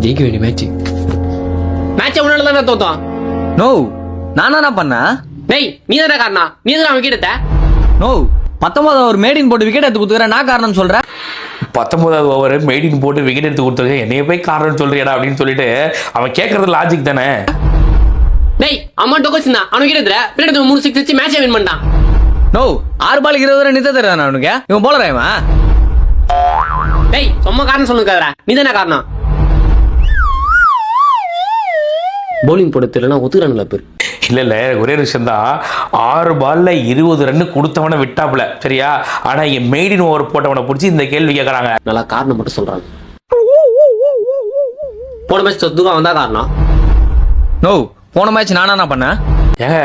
ஜெயிக்க வேண்டிய மேட்ச் உன்னால தானே தோத்தோம். நோ நான் என்ன பண்ண? டேய் நீ தானே காரணம். நீ தானே அவன் விக்கெட் எடுத்த. நோ 19வது ஓவர் மேடின் போட்டு விக்கெட் எடுத்து கொடுத்துக்கிறேன். நான் காரணம் சொல்றேன். 19வது ஓவர் மெய்டின் போட்டு விக்கெட் எடுத்து கொடுத்துருக்கேன், என்னைய போய் காரணம் சொல்றியடா அப்படின்னு சொல்லிட்டு அவன் கேட்கறது லாஜிக் தானே. டேய் அம்மா டோக்கஸ் தான் அவன் விக்கெட் எடுத்துற. பின்னாடி 3 6 வச்சு மேட்சை வின் பண்ணிட்டான். நோ 6 பாலுக்கு 20 ரன் நித்த தருவான் அவனுக்கு. இவன் போலரா இவன்? டேய் சும்மா காரணம் சொல்லுங்கடா. நீ தானே காரணம். பவுலிங் போட தெரியலனா ஒத்துறானுல பேர். இல்ல ஒரே விஷயம் தான், 6 பால்ல 20 ரன் கொடுத்தவன விட்டாப்ல சரியா. ஆனா இங்க மெய்டின் ஓவர் போட்டவனை பிடிச்சி இந்த கேள்வி கேட்கறாங்க. நல்லா காரணம் மட்டும் சொல்றாங்க. போன மேட்ச் தொத்துக்கு அவன் தான் காரணம். நோ போன மேட்ச் நானா என்ன பண்ணேன்? ஏங்க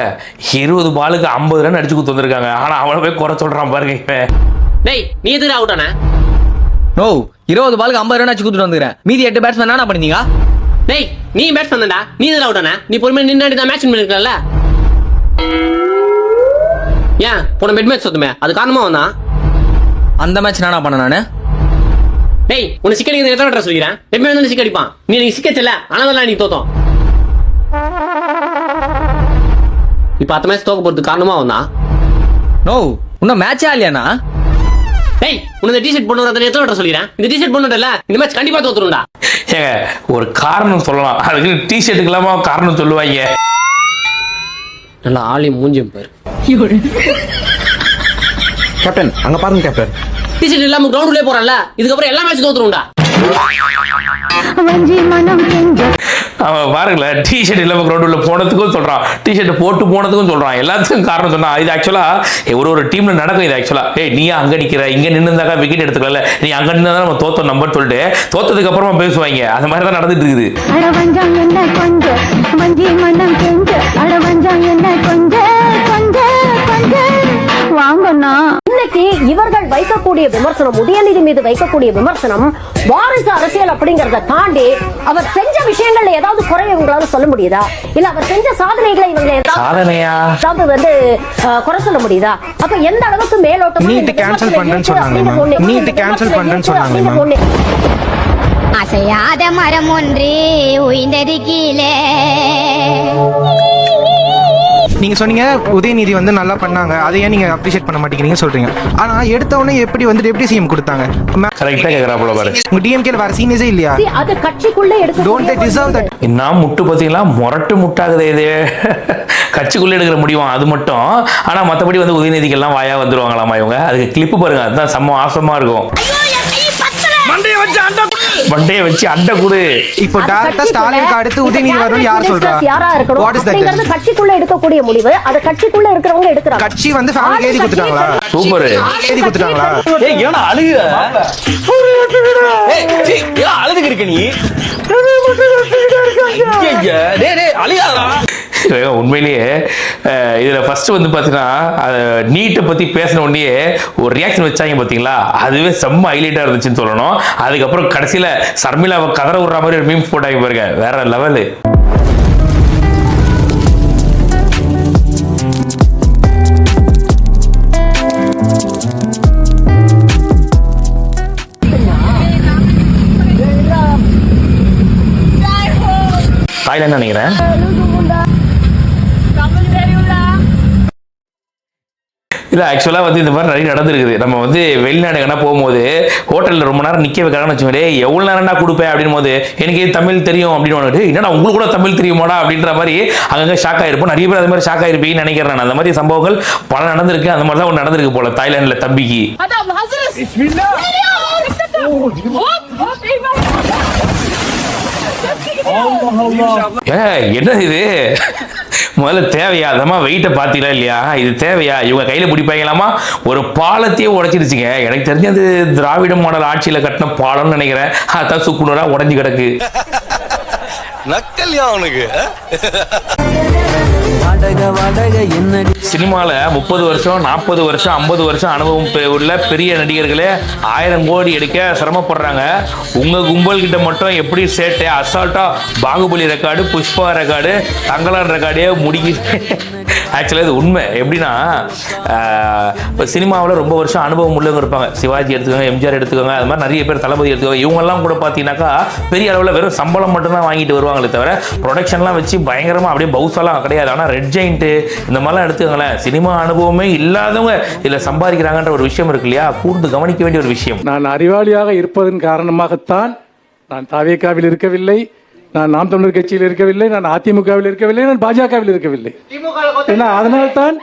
20 பாலுக்கு 50 ரன் அடிச்சு கொடுத்து வந்திருக்காங்க, ஆனா அவனை போய் குறை சொல்றான் பாருங்க இவன். டேய் நீ எதுக்கு அவுட் ஆன? நோ 20 பாலுக்கு 50 ரன் அடிச்சு கொடுத்துட்டு வந்துக்கிறேன். மீதி 8 பேட்ஸ்மேன் என்ன பண்ணீங்க? டேய் நீ பேட்ஸ் பண்ணடா. நீ எதுக்கு அவுட் ஆன? நீ பொறுமையா நின்னாடி தான் மேட்ச் பண்ணிருக்கல. ஏன் போன பெட் மேட்ச் சொத்துமே அது காரணமா வந்தா? அந்த மேட்ச் நானா பண்ண நானு? டேய் உன்னை சிக்கடிக்கிறது எத்தனை ட்ரெஸ் சொல்லிக்கிறேன். எப்பவுமே வந்து சிக்க அடிப்பான். நீ எனக்கு சிக்கச்சல ஆனதெல்லாம் நீ தோத்தோம். இப்ப 10 மேட்ச் தோக்க போறதுக்கு காரணமா வந்தா? நோ இன்னும் மேட்சே இல்லையாண்ணா? டேய் உன்னை டிஷர்ட் போட்டு வரதுல எத்தனை ட்ரெஸ் சொல்லிக்கிறேன். இந்த டிஷர்ட் போட்டுல இந்த மேட்ச் கண்டிப்பா தோத்துருண்டா. ஏங்க ஒரு காரணம் சொல்லலாம், அதுக்கு டிஷர்ட்டுக்கு இல்லாம காரணம் சொல்லுவாங்க. நல்லா ஆளி மூஞ்சியம் பாரு. கேப்டன் அங்க பாருங்க கேப்டன். டிஷர்ட் இல்லாம கிரவுண்ட்லயே போறல, இதுக்கப்புறம் எல்லா மேட்ச் தோத்துருண்டா. அவன் பாருங்களேன், டிஷர்ட் இல்லாம கிரவுண்ட் உள்ள போனதுக்கும் சொல்றான், டிஷர்ட் போட்டு போனதுக்கும் சொல்றான், எல்லாத்துக்கும் காரணம் சொன்னா. இது ஆக்சுவலா ஒரு டீம்ல நடக்கும். இது ஆக்சுவலா நீ அங்க நிக்கிற, இங்க நின்னுந்தாக்கா விக்கெட் எடுத்துக்கல, நீ அங்க நின்னா நம்ம தோத்தோம் நம்பர் சொல்லிட்டு தோத்ததுக்கு அப்புறமா பேசுவாங்க. அந்த மாதிரி தான் நடந்துட்டு இருக்குது. இன்னைக்கு இவர்கள் வைக்கக்கூடிய விமர்சனம், உதயநிதி மீது வைக்கக்கூடிய விமர்சனம் வாரிசு அரசியல் அப்படிங்கறத தாண்டி அவர் செஞ்ச விஷயங்கள்ல ஏதாவது குறை உங்களால சொல்ல முடியுதா? இல்ல அவர் செஞ்ச சாதனைகளை இவங்க ஏதாவது வந்து குறை சொல்ல முடியுதா? அப்ப எந்த அளவுக்கு மேலோட்டம் நீட் கேன்சல் பண்றேன்னு சொன்னாங்க. நீட் கேன்சல் பண்றேன்னு சொன்னாங்க. அசையாத மரம் ஒன்றே உயிர்ந்தது கீழே. நீங்க சொன்னீங்க உதயநிதி வந்து நல்லா பண்ணாங்க, அதை ஏன் நீங்க அப்ரிஷியேட் பண்ண மாட்டேங்கிறீங்க சொல்றீங்க. ஆனா எடுத்தவனே எப்படி வந்து டெப்யூட்டி சிஎம் கொடுத்தாங்க? கரெக்ட்டா கேக்குறாப்ல பாரு. உங்க டிஎம்கேல வேற சீனியர்ஸே இல்லையா? அது கட்சிக்குள்ள எடுக்க டோன்ட் தே டிசர்வ் தட். நான் முட்டு பாத்தீங்களா முரட்டு முட்டாகுதே இது. கட்சிக்குள்ள எடுக்கிற முடியும் அது மட்டும். ஆனா மத்தபடி வந்து உதயநிதிக்கு எல்லாம் வாயா வந்துருவாங்களாமா இவங்க. அதுக்கு கிளிப் பாருங்க, அதுதான் செம்ம ஆசமா இருக்கும். மண்டைய வச்சு அண்டை குடு. இப்போ டைரக்டா ஸ்டாலினுக்கு அடுத்து உதயநிதி வரணும் யார் சொல்றா? யாரா இருக்கணும்? What is that? கட்சிக்குள்ள எடுக்கக்கூடிய முடிவு அது கட்சிக்குள்ள இருக்கிறவங்க எடுக்கறாங்க. கட்சி வந்து ஃபேமிலி எழுதி கொடுத்துட்டாங்களா? சூப்பர். எழுதி கொடுத்துட்டாங்களா? ஏய் ஏனா அழுகுற? ஏய் ஏன் அழுதுக்கு இருக்க நீ? டேய் அழுகாதடா. உண்மையிலேயே இதுல ஃபர்ஸ்ட் வந்து பாத்தீங்கன்னா நீட்டை பத்தி பேசின உடனே ஒரு ரியாக்ஷன் வச்சாங்க பாத்தீங்களா, அதுவே செம்ம ஹைலைட்டா இருந்துச்சுன்னு சொல்லணும். அதுக்கப்புறம் கடைசியில சர்மிளாவை கதற விடுற மாதிரி ஒரு மீம்ஸ் போட்டாங்க பாருங்க, வேற லெவலு. தாய்லாந்து நினைக்கிறேன். இல்லை ஆக்சுவலாக வந்து இந்த மாதிரி நிறைய நடந்துருக்குது. நம்ம வந்து வெளிநாடு எங்கன்னா போகும்போது ஹோட்டலில் ரொம்ப நேரம் நிற்க வைக்கிறான்னு வச்சுக்கோங்க, எவ்வளோ நேரம்னா கொடுப்பேன் அப்படின் போது எனக்கு தமிழ் தெரியும் அப்படின்னு என்னடா உங்களுக்கு கூட தமிழ் தெரியுமாடா அப்படின்ற மாதிரி அங்கங்கே ஷாக் ஆகிருப்போம். நிறைய பேர் அது மாதிரி ஷாக் ஆகிருப்பீங்கன்னு நினைக்கிறேன் நான். அந்த மாதிரி சம்பவங்கள் பல நடந்திருக்கு. அந்த மாதிரி தான் ஒன்று நடந்திருக்கு போல தாய்லாண்டில் தம்பிக்கு. என்ன இது முதல்ல தேவையா? அதமா வெயிட்ட பாத்தீங்களா இல்லையா? இது தேவையா? இவங்க கையில பிடிப்பாங்களாமா? ஒரு பாலத்தையே உடைச்சிருச்சுங்க. எனக்கு தெரிஞ்ச அது திராவிட மாடல் ஆட்சியில கட்டின பாலம்னு நினைக்கிறேன். அதான் சுக்குனூரா உடைஞ்சு கிடக்கு. நக்கல்யா அவனுக்கு. சினிமால 30 வருஷம் 40 வருஷம் 50 வருஷம் அனுபவம் உள்ள பெரிய நடிகர்களே 1000 கோடி எடுக்க சிரமப்படுறாங்க. உங்க கும்பல் கிட்ட மட்டும் எப்படி சேட்டை அசால்ட்டா பாகுபலி ரெக்கார்டு, புஷ்பா ரெக்கார்டு, தங்கலான் ரெக்கார்டே முடிக்க ஆக்சுவலாக இது உண்மை. எப்படின்னா இப்போ சினிமாவில் ரொம்ப வருஷம் அனுபவம் உள்ளவங்க இருப்பாங்க. சிவாஜி எடுத்துக்கோங்க, எம்ஜிஆர் எடுத்துக்கோங்க, அது மாதிரி நிறைய பேர், தளபதி எடுத்துக்கோங்க. இவங்கெல்லாம் கூட பார்த்தீங்கன்னாக்கா பெரிய அளவில் வெறும் சம்பளம் மட்டும்தான் வாங்கிட்டு வருவாங்களே தவிர ப்ரொடக்ஷன்லாம் வச்சு பயங்கரமாக அப்படியே பவுஸெல்லாம் கிடையாது. ஆனால் ரெட் ஜெயிண்ட்டு இந்த மாதிரிலாம் எடுத்துக்கோங்களேன், சினிமா அனுபவமே இல்லாதவங்க இதில் சம்பாதிக்கிறாங்கன்ற ஒரு விஷயம் இருக்கு இல்லையா, கூர்ந்து கவனிக்க வேண்டிய ஒரு விஷயம். நான் அறிவாளியாக இருப்பதன் காரணமாகத்தான் நான் தாவேகாவில் இருக்கவில்லை, நான் நாம் தமிழர் கட்சியில் இருக்கவில்லை, நான் அதிமுகவில் இருக்கவில்லை, நான் பாஜகவில் இருக்கவில்லை. என்ன அதனால்தான்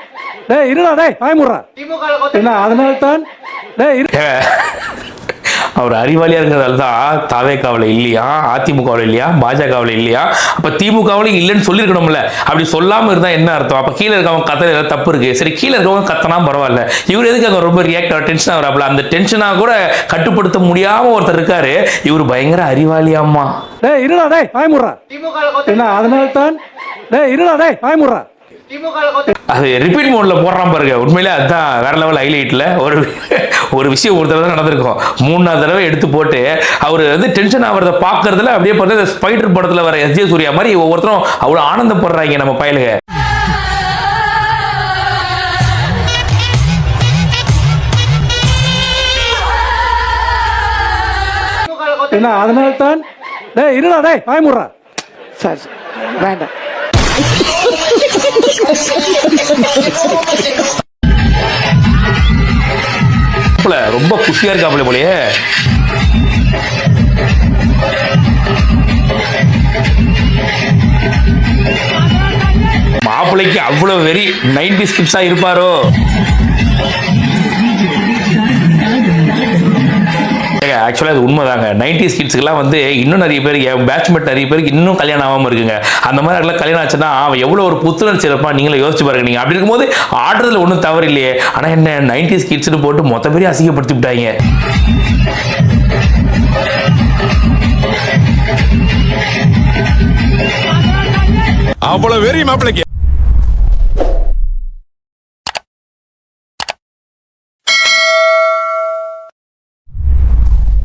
இருடா டேய் வாய்முறா என்ன அதனால்தான் அவர் அறிவாளியா இருக்கிறதால தான் தாவேகாவில் இல்லையா, அதிமுகவில் இல்லையா, பாஜகவில் இல்லையா, அப்ப திமுகவில் இல்லைன்னு சொல்லியிருக்கணும்ல. அப்படி சொல்லாம இருந்தா என்ன அர்த்தம்? அப்ப கீழே இருக்கவங்க கத்தல ஏதாவது தப்பு இருக்கு. சரி, கீழே இருக்கவங்க கத்தனா பரவாயில்ல, இவர் எதுக்கு அங்க ரொம்ப ரியாக்ட் டென்ஷன் ஆகிறாப்ல? அந்த டென்ஷனா கூட கட்டுப்படுத்த முடியாம ஒருத்தர் இருக்காரு, இவர் பயங்கர அறிவாளியாமா. இருடா டேய் வாய்முறா என்ன அதனால்தான் இருடா டேய் வாய்முறா அது ரிப்பீட் மோட்ல போடுறான் பாருங்க. உண்மையிலே அதுதான் வேற லெவல் ஹைலைட்ல ஒரு விஷயம் ஒரு தடவை தான் நடந்திருக்கும். 3வது தடவை எடுத்து போட்டு அவர் வந்து டென்ஷன் ஆகிறத பாக்குறதுல அப்படியே பார்த்தா ஸ்பைடர் படத்துல வர எஸ் ஜே சூர்யா மாதிரி ஒவ்வொருத்தரும் அவ்வளவு ஆனந்தப்படுறாங்க நம்ம பயலுக. என்ன அதனால்தான் இருடா டேய் வாய்முறா சார் வேண்டாம். ரொம்ப குஷியா இருக்காப்ல போலயே. மாப்பிள்ளைக்கு அவ்வளவு வெறி 90s கிட்ஸா இருப்பாரோ? ஆக்சுவலாக அது உண்மைதாங்க. 90s கிட்ஸுக்கெல்லாம் வந்து இன்னும் நிறைய பேர், என் பேட்ச்மேட் நிறைய பேருக்கு இன்னும் கல்யாணம் ஆகாமல் இருக்குங்க. அந்த மாதிரி எல்லாம் கல்யாணம் ஆச்சுன்னா அவன் எவ்வளோ ஒரு புத்துணர்ச்சி இருப்பான் நீங்களே யோசிச்சு பாருங்க. நீங்கள் அப்படி இருக்கும்போது ஆடுறதுல ஒன்றும் தவறு இல்லையே. ஆனால் என்ன 90s கிட்ஸ்னு போட்டு மொத்த பேரையும் அசிங்கப்படுத்தி விட்டாங்க. அவ்வளவு வெறி மாப்பிளைக்கு.